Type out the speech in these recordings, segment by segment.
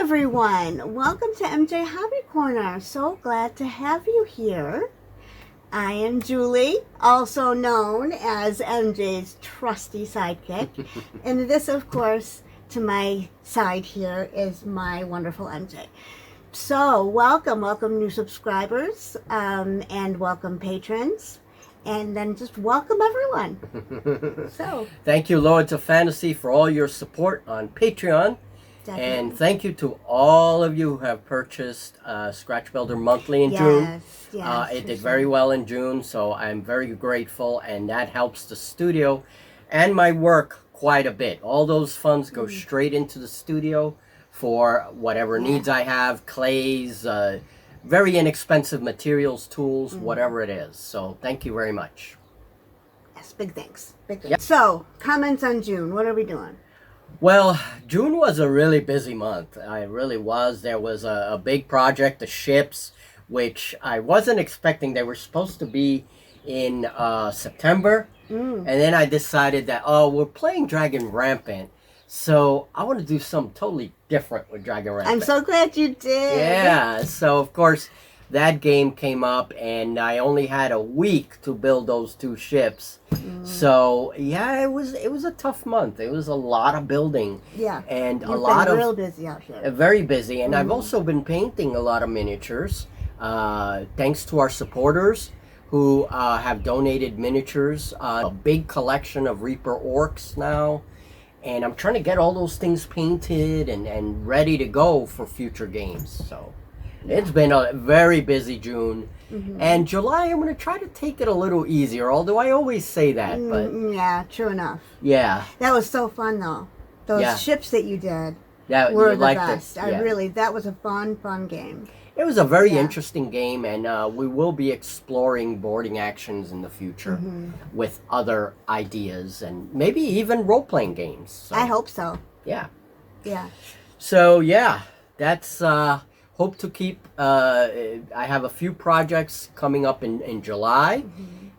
everyone, welcome to MJ Hobby Corner. So glad to have you here. I am Julie, also known as MJ's trusty sidekick. And this, of course, to my side here is my wonderful MJ. So welcome new subscribers, and welcome patrons. And then just welcome everyone. So thank you, Lords of Fantasy, for all your support on Patreon. Definitely. And thank you to all of you who have purchased Scratch Builder Monthly in June. Yes, it did very well in June, so I'm very grateful, and that helps the studio and my work quite a bit. All those funds go straight into the studio for whatever needs I have, clays, very inexpensive materials, tools, whatever it is. So thank you very much. Yes, big thanks. Big thanks. Yep. So, comments on June. What are we doing? Well, June was a really busy month. It really was. There was a big project, the ships, which I wasn't expecting. They were supposed to be in September. And then I decided that, we're playing Dragon Rampant, so I want to do something totally different with Dragon Rampant. I'm so glad you did. Yeah, so of course that game came up, and I only had a week to build those two ships. So yeah, it was a tough month. It was a lot of building. Yeah, and you've been real busy out here. Very busy, and I've also been painting a lot of miniatures. Thanks to our supporters who have donated miniatures. A big collection of Reaper Orcs now. And I'm trying to get all those things painted and ready to go for future games. So it's been a very busy June. And July, I'm going to try to take it a little easier, although I always say that. But yeah, true enough. Yeah. That was so fun, though. Those ships that you did were the best. That was a fun game. It was a very interesting game, and we will be exploring boarding actions in the future with other ideas and maybe even role-playing games. So, I hope so. Yeah. Yeah. So, yeah, that's hope to keep. I have a few projects coming up in July.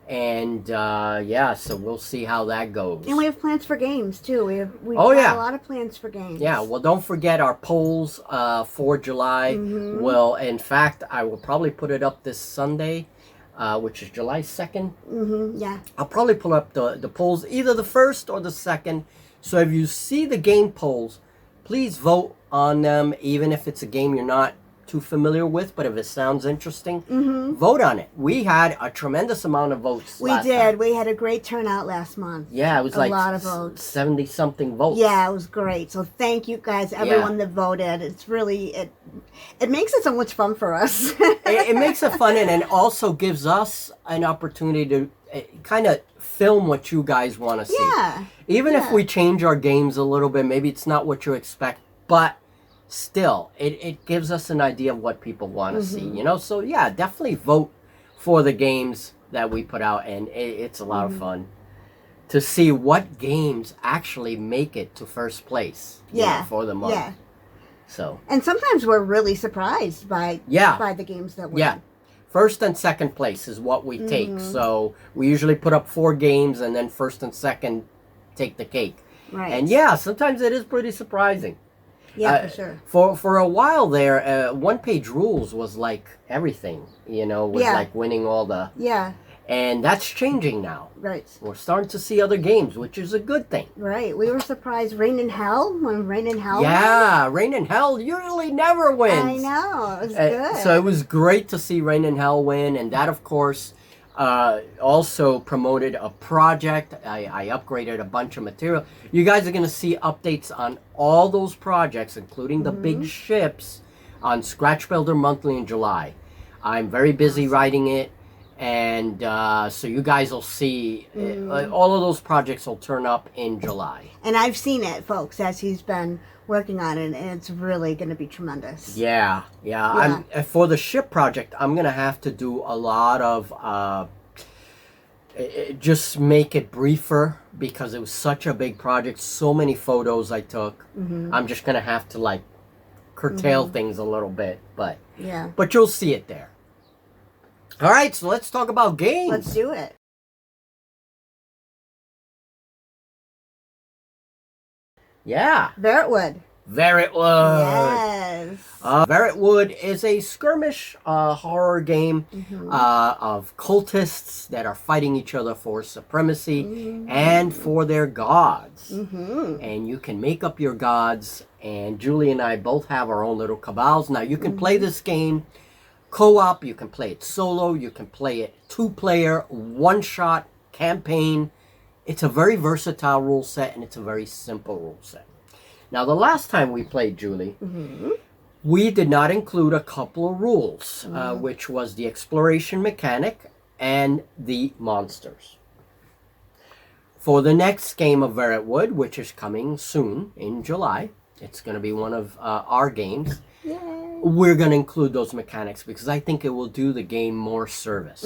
And so we'll see how that goes. And we have plans for games too. We've got a lot of plans for games. Yeah, well, don't forget our polls for July. Well, in fact, I will probably put it up this Sunday, which is July 2nd. Yeah. I'll probably pull up the polls, either the 1st or the 2nd. So if you see the game polls, please vote on them, even if it's a game you're not too familiar with, but if it sounds interesting, vote on it. We had a tremendous amount of votes. We did. We had a great turnout last month. Yeah, it was a lot of votes. 70 something votes. Yeah, it was great. So thank you guys, everyone that voted. It's really it makes it so much fun for us. it makes it fun, and it also gives us an opportunity to kind of film what you guys want to see. Yeah. Even if we change our games a little bit, maybe it's not what you expect, but still, it gives us an idea of what people want to see, So, yeah, definitely vote for the games that we put out, and it's a lot of fun to see what games actually make it to first place for the month. Yeah. So. And sometimes we're really surprised by the games that win. Yeah. First and second place is what we take. So, we usually put up 4 games, and then first and second take the cake. Right. And, sometimes it is pretty surprising. Yeah, for sure. For a while there, one-page rules was like everything, was like winning all the... Yeah. And that's changing now. Right. We're starting to see other games, which is a good thing. Right. We were surprised Rain in Hell, when Rain in Hell won. Rain in Hell usually never wins. I know. It was good. So it was great to see Rain in Hell win, and that, of course... also promoted a project. I upgraded a bunch of material. You guys are going to see updates on all those projects, including the big ships, on Scratch Builder Monthly in July. I'm very busy writing it, and so you guys will see all of those projects will turn up in July. And I've seen it, folks, as he's been working on it, and it's really going to be tremendous. Yeah. For the ship project, I'm going to have to do a lot of just make it briefer, because it was such a big project, so many photos I took. I'm just going to have to curtail things a little bit, but you'll see it there. All right, so let's talk about games. Let's do it. Yeah. There it would. Veritwood. Yes. Veritwood is a skirmish horror game of cultists that are fighting each other for supremacy and for their gods. And you can make up your gods, and Julie and I both have our own little cabals. Now, you can play this game co-op, you can play it solo, you can play it two-player, one-shot campaign. It's a very versatile rule set, and it's a very simple rule set. Now, the last time we played, Julie, we did not include a couple of rules, which was the exploration mechanic and the monsters. For the next game of Veritwood, which is coming soon in July, it's going to be one of our games. Yay. We're going to include those mechanics because I think it will do the game more service.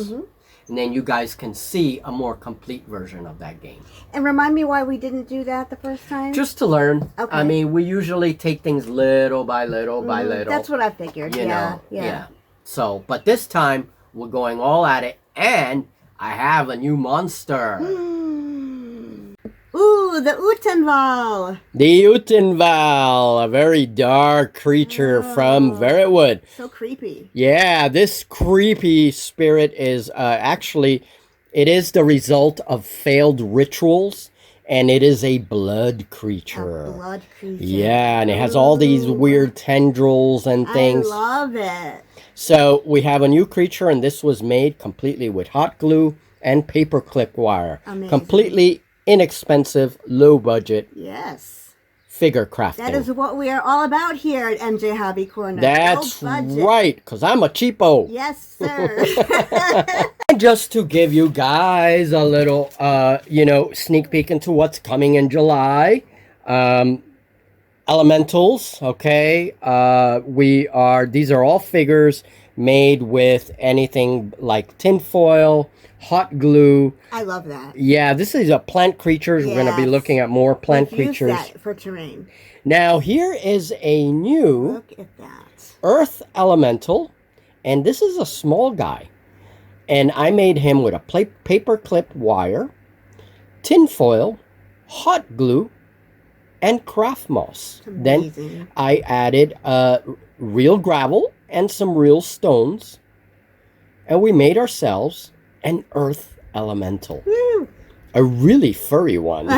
And then you guys can see a more complete version of that game. And remind me why we didn't do that the first time? Just to learn. Okay. I mean, we usually take things little by little by little. That's what I figured. You know, Yeah. So, but this time, we're going all at it, and I have a new monster. Ooh, the Utenval. The Utenval, a very dark creature from Veritwood. So creepy. Yeah, this creepy spirit is actually, it is the result of failed rituals, and it is a blood creature. A blood creature. Yeah, and it has all these weird tendrils and things. I love it. So we have a new creature, and this was made completely with hot glue and paperclip wire. Amazing. Completely inexpensive, low budget Yes. figure crafting. That is what we are all about here at MJ Hobby Corner. That's Low budget. right, because I'm a cheapo. Yes, sir. And just to give you guys a little, sneak peek into what's coming in July, elementals, okay? These are all figures made with anything like tinfoil, hot glue. I love that. Yeah, this is a plant creatures. We're going to be Yes. looking at more plant We've used creatures. that for terrain. Now, here is a new Look at that. earth elemental, and this is a small guy. And I made him with a paper clip wire, tinfoil, hot glue, and craft moss. Then Amazing. I added real gravel and some real stones, and we made ourselves an earth elemental. Woo. A really furry one.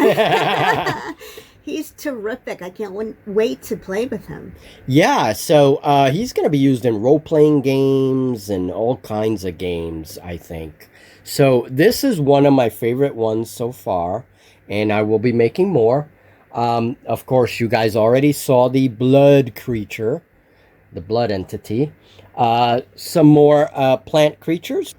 He's terrific. I can't wait to play with him. Yeah, so he's going to be used in role-playing games and all kinds of games, I think. So this is one of my favorite ones so far, and I will be making more. Of course, you guys already saw the blood creature, the blood entity. Some more plant creatures.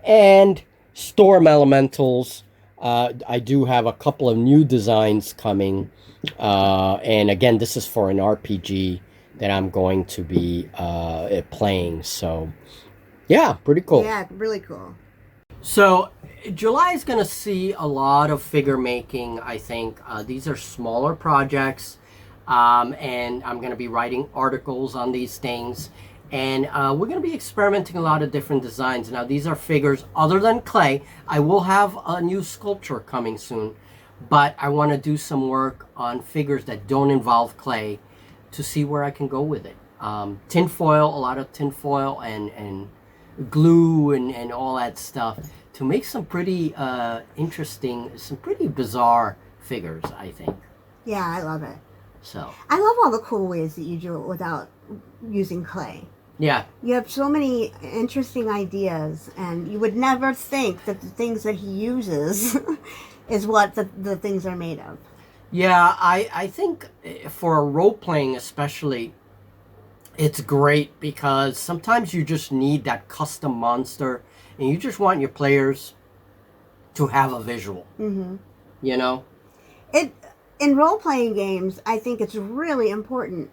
And storm elementals. I do have a couple of new designs coming. And again, this is for an RPG that I'm going to be playing. So, yeah, pretty cool. Yeah, really cool. So, July is going to see a lot of figure making, I think. These are smaller projects. And I'm going to be writing articles on these things. And we're going to be experimenting a lot of different designs. Now, these are figures other than clay. I will have a new sculpture coming soon. But I want to do some work on figures that don't involve clay to see where I can go with it. Tinfoil, a lot of tinfoil and glue and all that stuff to make some pretty interesting, some pretty bizarre figures, I think. Yeah, I love it. So, I love all the cool ways that you do it without using clay. yeah. You have so many interesting ideas, and you would never think that the things that he uses is what the things are made of. Yeah, I think for a role-playing especially, it's great because sometimes you just need that custom monster, and you just want your players to have a visual. Mm-hmm. You know? In role-playing games, I think it's really important,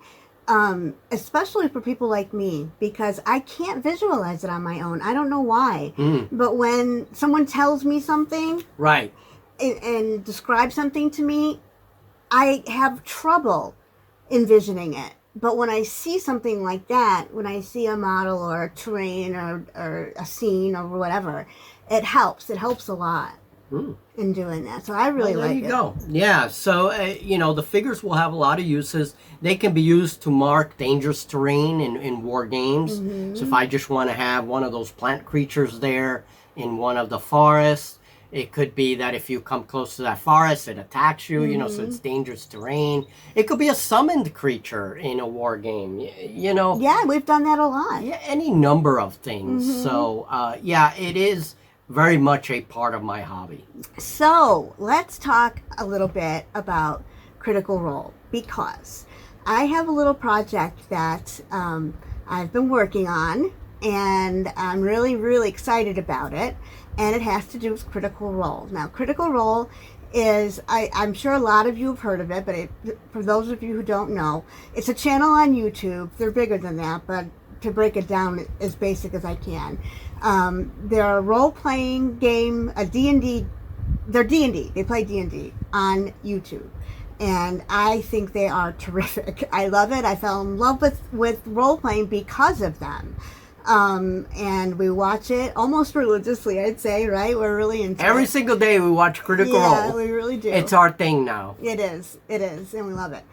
especially for people like me, because I can't visualize it on my own. I don't know why. But when someone tells me something Right. and describes something to me, I have trouble envisioning it. But when I see something like that, when I see a model or a terrain or a scene or whatever, it helps. It helps a lot. in doing that. So I really Well, there like you it. go. Yeah, so, the figures will have a lot of uses. They can be used to mark dangerous terrain in war games. So if I just want to have one of those plant creatures there in one of the forests, it could be that if you come close to that forest, it attacks you, so it's dangerous terrain. It could be a summoned creature in a war game, Yeah, we've done that a lot. yeah, any number of things. So, yeah, it is very much a part of my hobby. So let's talk a little bit about Critical Role, because I have a little project that I've been working on, and I'm really, really excited about it. And it has to do with Critical Role. Now, Critical Role is, I'm sure a lot of you have heard of it, but for those of you who don't know, it's a channel on YouTube. They're bigger than that, but to break it down as basic as I can. They're a role-playing game, a D&D. They're D&D. They play D&D on YouTube. And I think they are terrific. I love it. I fell in love with role-playing because of them. And we watch it almost religiously, I'd say, right? We're really into Every it. single day we watch Critical Role. Yeah, we really do. It's our thing now. It is, and we love it.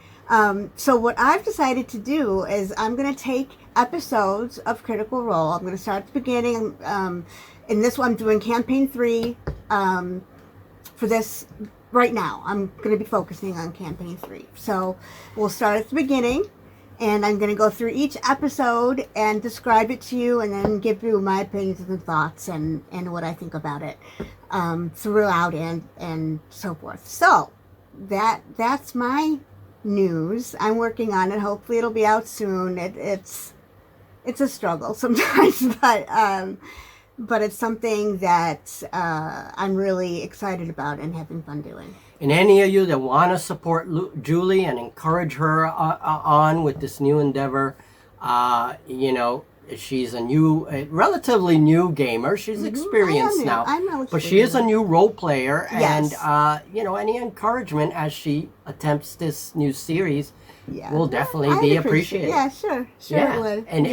So what I've decided to do is I'm going to take episodes of Critical Role. I'm going to start at the beginning. In this one, I'm doing Campaign 3 for this right now. I'm going to be focusing on Campaign 3. So we'll start at the beginning, and I'm going to go through each episode and describe it to you, and then give you my opinions and thoughts and what I think about it throughout and so forth. So that's my news. I'm working on it. Hopefully it'll be out soon. It's a struggle sometimes, but it's something that I'm really excited about and having fun doing. And any of you that want to support Julie and encourage her on with this new endeavor, she's a relatively new gamer. She's experienced now, but she is a new role player. Yes. And any encouragement as she attempts this new series will definitely I'd be appreciate appreciated. Yeah, sure, Yeah. it would. And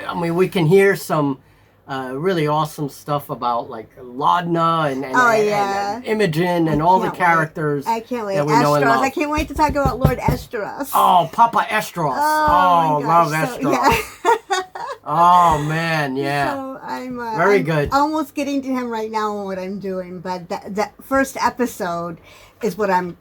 I mean, we can hear some really awesome stuff about like Laudna and Imogen and all the characters. I can't wait. That we know and Estros. love. I can't wait to talk about Lord Estros. Oh, Papa Estros. Oh, my love gosh. Estros. Oh, man, yeah. So I'm Very good. Almost getting to him right now on what I'm doing, but that first episode is what I'm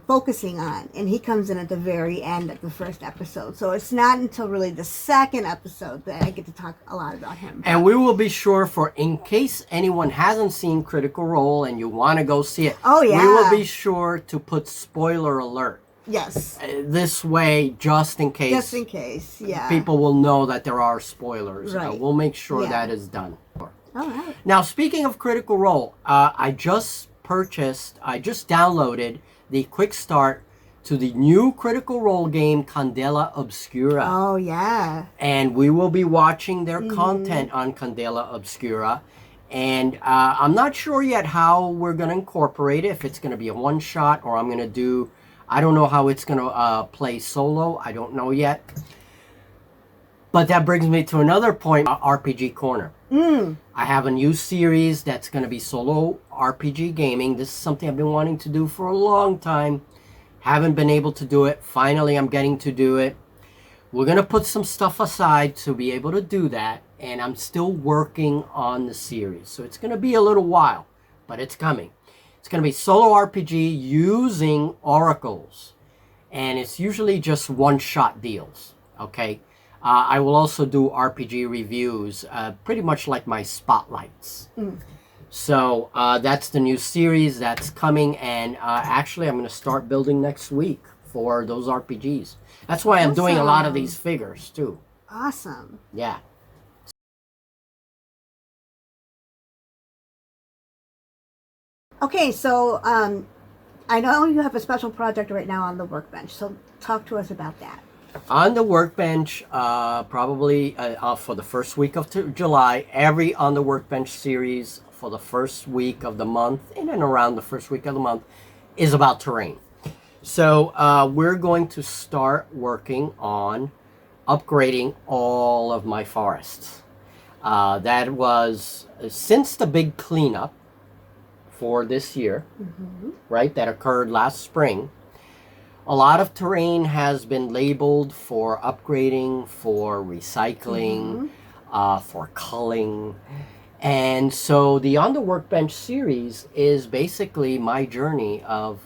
focusing on, and he comes in at the very end of the first episode. So it's not until really the second episode that I get to talk a lot about him. And we will be sure, in case anyone hasn't seen Critical Role and you want to go see it, oh yeah, we will be sure to put spoiler alert. Yes. This way, just in case. Just in case, yeah. People will know that there are spoilers. Right. We'll make sure that is done. All right. Now, speaking of Critical Role, I just downloaded the quick start to the new Critical Role game, Candela Obscura. Oh, yeah. And we will be watching their content on Candela Obscura. And I'm not sure yet how we're going to incorporate it, if it's going to be a one-shot or I'm going to do... I don't know how it's going to play solo. I don't know yet. But that brings me to another point, RPG Corner. I have a new series that's going to be solo RPG gaming. This is something I've been wanting to do for a long time. Haven't been able to do it. Finally, I'm getting to do it. We're going to put some stuff aside to be able to do that. And I'm still working on the series. So it's going to be a little while, but it's coming. It's going to be solo RPG using oracles. And it's usually just one-shot deals. Okay? I will also do RPG reviews, pretty much like my spotlights. So that's the new series that's coming, and actually I'm going to start building next week for those RPGs. That's why I'm doing a lot of these figures too. Awesome. Yeah. Okay, so I know you have a special project right now on the workbench, so talk to us about that. On the workbench, probably for the first week of July, every On the Workbench series for the first week of the month, in and around the first week of the month, is about terrain. So we're going to start working on upgrading all of my forests. That was, since the big cleanup for this year, right, that occurred last spring. A lot of terrain has been labeled for upgrading, for recycling, for culling. And so the On the Workbench series is basically my journey of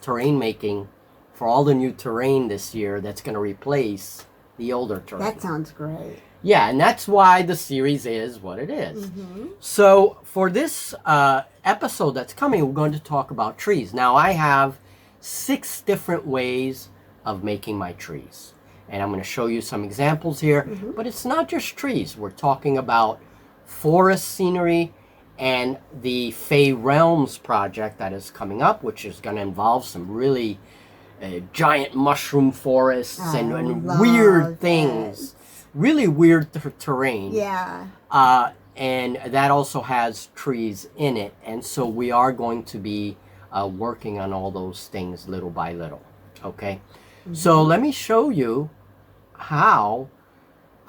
terrain making for all the new terrain this year that's going to replace the older terrain. That sounds great. Yeah, and that's why the series is what it is. So for this episode that's coming, we're going to talk about trees. Now, I have 6 different ways of making my trees. And I'm going to show you some examples here. But it's not just trees. We're talking about forest scenery and the Fey Realms project that is coming up, which is going to involve some really giant mushroom forests and weird things. Really weird terrain. Yeah. And that also has trees in it. And so we are going to be working on all those things little by little. Okay? So let me show you how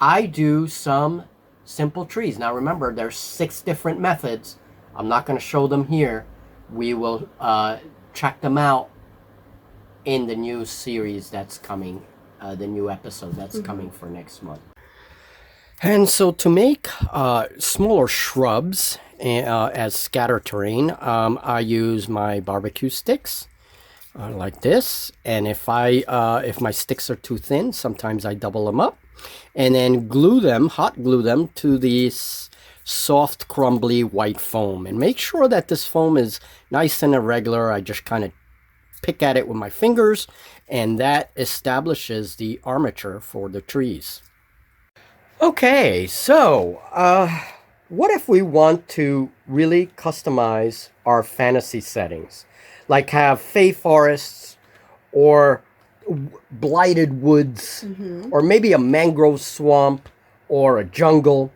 I do some simple trees. Now remember, there's 6 different methods. I'm not going to show them here. We will check them out in the new series that's coming, the new episode that's coming for next month. And so to make smaller shrubs as scatter terrain, I use my barbecue sticks like this. And if my sticks are too thin, sometimes I double them up and then hot glue them to this soft, crumbly white foam. And make sure that this foam is nice and irregular. I just kind of pick at it with my fingers, and that establishes the armature for the trees. Okay, so what if we want to really customize our fantasy settings? Like have fey forests or blighted woods or maybe a mangrove swamp or a jungle.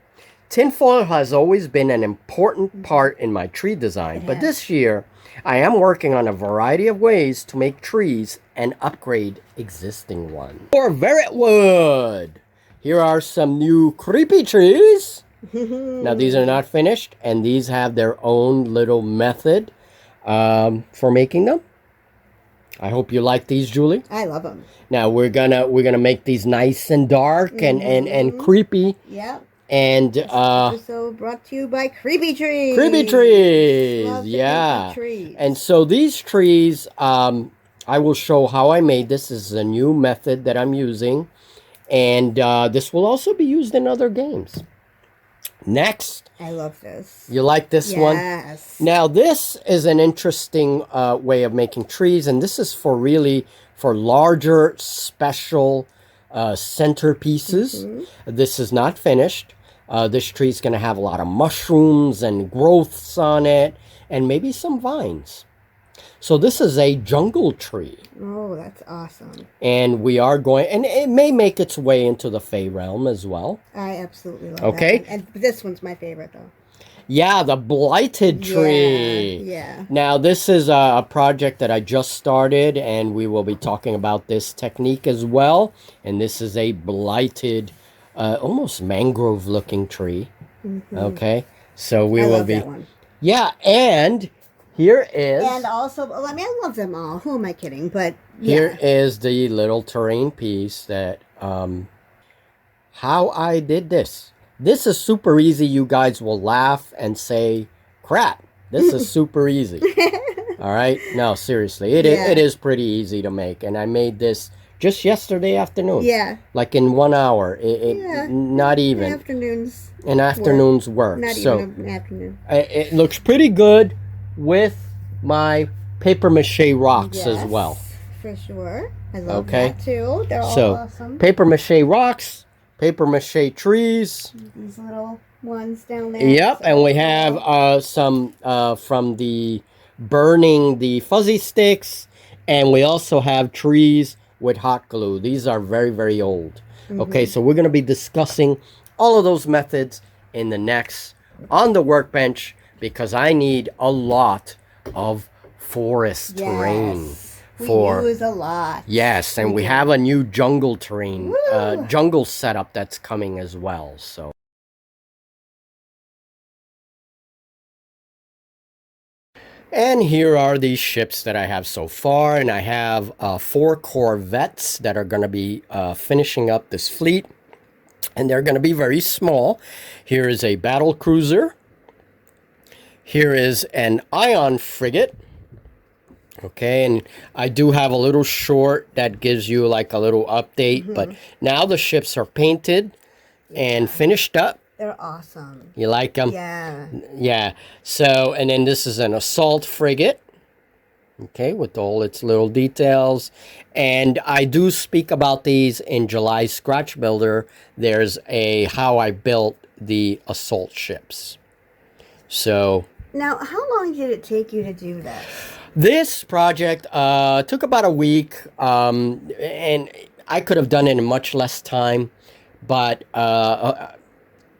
Tinfoil has always been an important part in my tree design, but this year I am working on a variety of ways to make trees and upgrade existing ones. For Verret wood, here are some new creepy trees. Now these are not finished, and these have their own little method for making them. I hope you like these, Julie. I love them. Now we're gonna make these nice and dark and creepy. Yeah. And episode brought to you by Creepy Trees. Creepy Trees, Love the yeah. creepy trees. And so these trees, I will show how I made this. This is a new method that I'm using, and this will also be used in other games. Next. I love this. You like this one? Yes. Now, this is an interesting way of making trees, and this is for larger, special centerpieces. This is not finished. This tree is going to have a lot of mushrooms and growths on it, and maybe some vines. So this is a jungle tree. Oh, that's awesome. And we are going, and it may make its way into the Fey realm as well. I absolutely love Okay. that one. And this one's my favorite, though. Yeah, the blighted tree. Yeah. Now, this is a project that I just started, and we will be talking about this technique as well. And this is a blighted, almost mangrove-looking tree. Okay, so we will be. That one. Yeah, and here is. And also, I mean, I love them all. Who am I kidding? But here is the little terrain piece that how I did this. This is super easy. You guys will laugh and say, crap, this is super easy. All right? No, seriously. It is pretty easy to make. And I made this just yesterday afternoon. Yeah. Like in 1 hour. Not even. An afternoon's work. Not so even an afternoon. It looks pretty good with my paper mache rocks as well. For sure. I love that too. They're all awesome. Paper mache rocks. Paper mache trees. These little ones down there. Yep, and we have some from the burning the fuzzy sticks, and we also have trees with hot glue. These are very, very old. Okay, so we're going to be discussing all of those methods in the next On the Workbench, because I need a lot of forest terrain. We use a lot. Yes, and we have a new jungle terrain, jungle setup that's coming as well. So. And here are these ships that I have so far. And I have 4 corvettes that are going to be finishing up this fleet. And they're going to be very small. Here is a battle cruiser. Here is an ion frigate. Okay, and I do have a little short that gives you like a little update. But now the ships are painted and finished up. They're awesome. You like them? Yeah. Yeah. So, and then this is an assault frigate. Okay, with all its little details. And I do speak about these in July Scratch Builder. There's a how I built the assault ships. So Now, how long did it take you to do this? this project took about a week, and I could have done it in much less time, but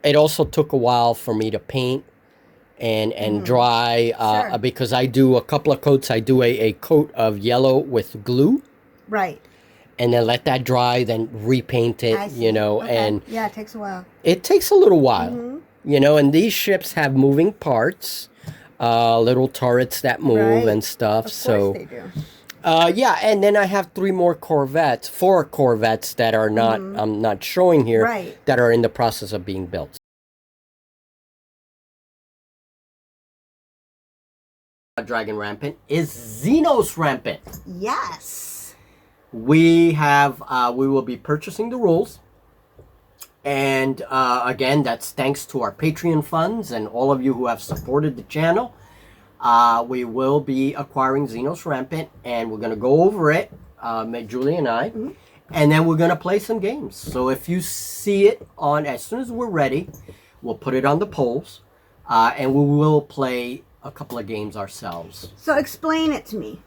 it also took a while for me to paint and dry Sure. because I do a couple of coats. I do a coat of yellow with glue, Right. and then let that dry, then repaint it, I see. you know, Okay. and Yeah, it takes a while. it takes a little while, you know, and these ships have moving parts, little turrets that move Right. and stuff. Of So course they do. yeah, and then I have 4 corvettes that are not I'm not showing here, Right. that are in the process of being built. Dragon Rampant is Xenos Rampant. Yes. We will be purchasing the rules, and again, that's thanks to our Patreon funds and all of you who have supported the channel. We will be acquiring Xenos Rampant, and we're going to go over it, Julie and I, and then we're going to play some games. So if you see it on, as soon as we're ready, we'll put it on the polls, and we will play a couple of games ourselves. So explain it to me.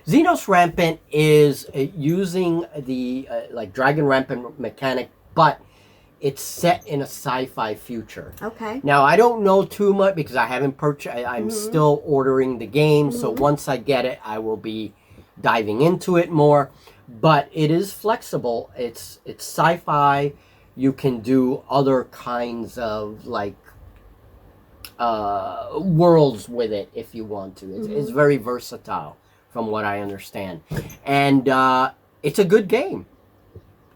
Xenos Rampant is using the like Dragon Rampant mechanic, but it's set in a sci-fi future. Okay. Now, I don't know too much because I haven't purchased. I'm still ordering the game, so once I get it, I will be diving into it more. But it is flexible. It's sci-fi. You can do other kinds of like worlds with it if you want to. It's very versatile, from what I understand, and it's a good game.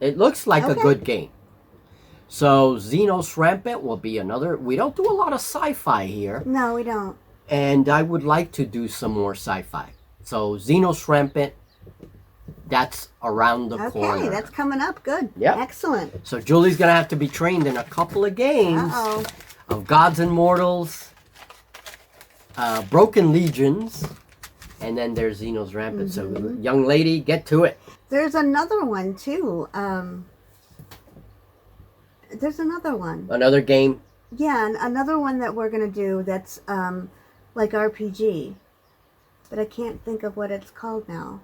It looks like a good game. So Xenos Rampant will be another. We don't do a lot of sci-fi here, No, we don't. and I would like to do some more sci-fi. So Xenos Rampant, that's around the corner. Okay, that's coming up. Good. Yep. Excellent. So Julie's gonna have to be trained in a couple of games Uh-oh. of Gods and Mortals, Broken Legions, and then there's Xenos Rampant. So young lady, get to it. There's another one, too. There's another one. Another game. Yeah, and another one that we're going to do that's like RPG. But I can't think of what it's called now.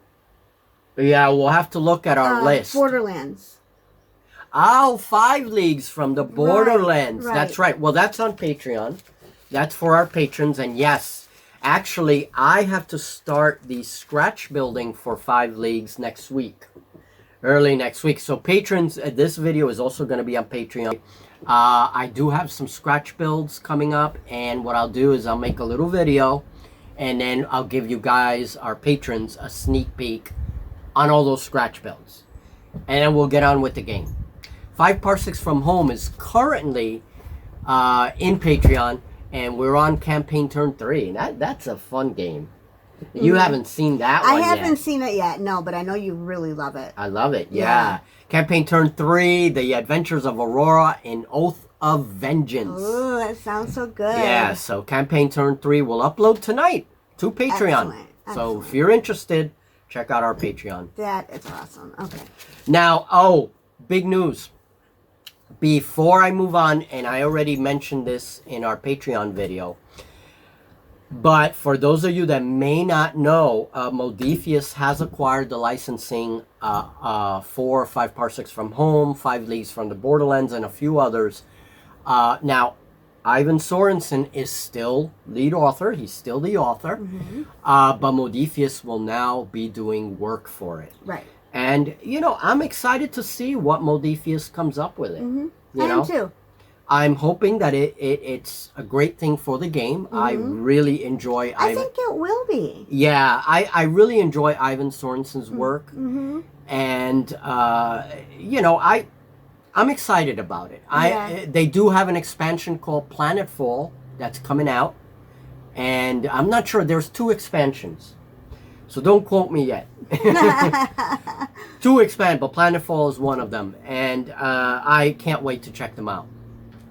Yeah, we'll have to look at our list. Borderlands. Oh, 5 Leagues from the Borderlands. right. That's right. Well, that's on Patreon. That's for our patrons. And yes, actually, I have to start the scratch building for 5 Leagues next week. Early next week. So patrons, this video is also going to be on Patreon. I do have some scratch builds coming up. And what I'll do is I'll make a little video. And then I'll give you guys, our patrons, a sneak peek on all those scratch builds. And then we'll get on with the game. 5 Parsecs from Home is currently in Patreon, and we're on campaign turn 3. That's a fun game. You haven't seen that one I yet. haven't seen it yet, no, but I know you really love it. I love it, yeah. Campaign turn 3, The Adventures of Aurora in Oath of Vengeance. Ooh, that sounds so good. Yeah, so campaign turn 3 will upload tonight to Patreon. Excellent, So if you're interested, check out our Patreon. That is awesome. Okay. Now, big news. Before I move on, and I already mentioned this in our Patreon video, but for those of you that may not know, Modiphius has acquired the licensing for 5 Parsecs from Home, 5 Leagues from the Borderlands, and a few others. Now, Ivan Sorensen is still lead author. He's still the author. But Modiphius will now be doing work for it. Right. And, you know, I'm excited to see what Modiphius comes up with it. You I know? am too. I'm hoping that it's a great thing for the game. I really enjoy I think it will be. Yeah, I really enjoy Ivan Sorensen's work. Mm-hmm. And, you know, I'm excited about it. Yeah. They do have an expansion called Planetfall that's coming out. And I'm not sure. There's 2 expansions. So don't quote me yet. 2 expand, but Planetfall is one of them. And I can't wait to check them out.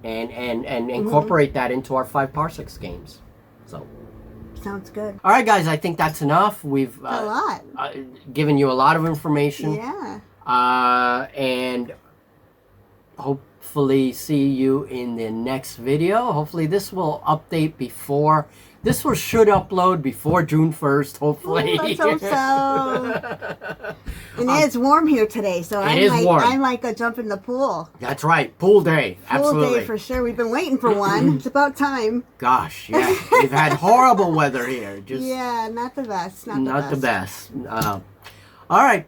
And incorporate that into our 5 Parsecs games. So sounds good. All right, guys, I think that's enough. We've a lot. Given you a lot of information. Yeah. And hopefully see you in the next video. Hopefully this will update before. This should upload before June 1st, hopefully. Ooh, let's hope so. And it's warm here today, so I might go jump in the pool. That's right, pool day. Absolutely. Pool day for sure. We've been waiting for one. It's about time. Gosh, yeah. We've had horrible weather here. Just yeah, not the best. Not the best. All right,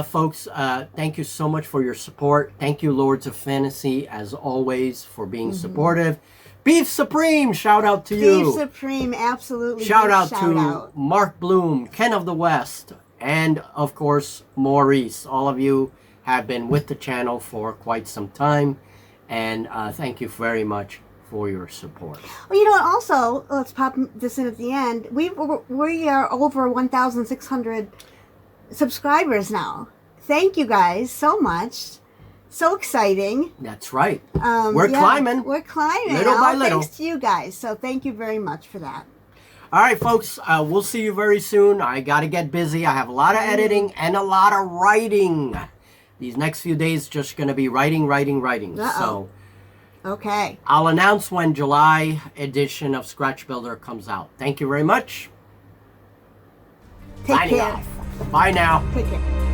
folks, thank you so much for your support. Thank you, Lords of Fantasy, as always, for being supportive. Beef Supreme, shout out to you. Beef Supreme, absolutely. Shout out Mark Bloom, Ken of the West, and of course Maurice. All of you have been with the channel for quite some time, and thank you very much for your support. Well, you know what, also, let's pop this in at the end. We are over 1,600 subscribers now. Thank you guys so much. So exciting. That's right. We're climbing. We're climbing. Little by little. Thanks to you guys. So thank you very much for that. All right, folks. We'll see you very soon. I got to get busy. I have a lot of editing and a lot of writing. These next few days just going to be writing. So okay. I'll announce when July edition of Scratch Builder comes out. Thank you very much. Take care. Bye now. Take care.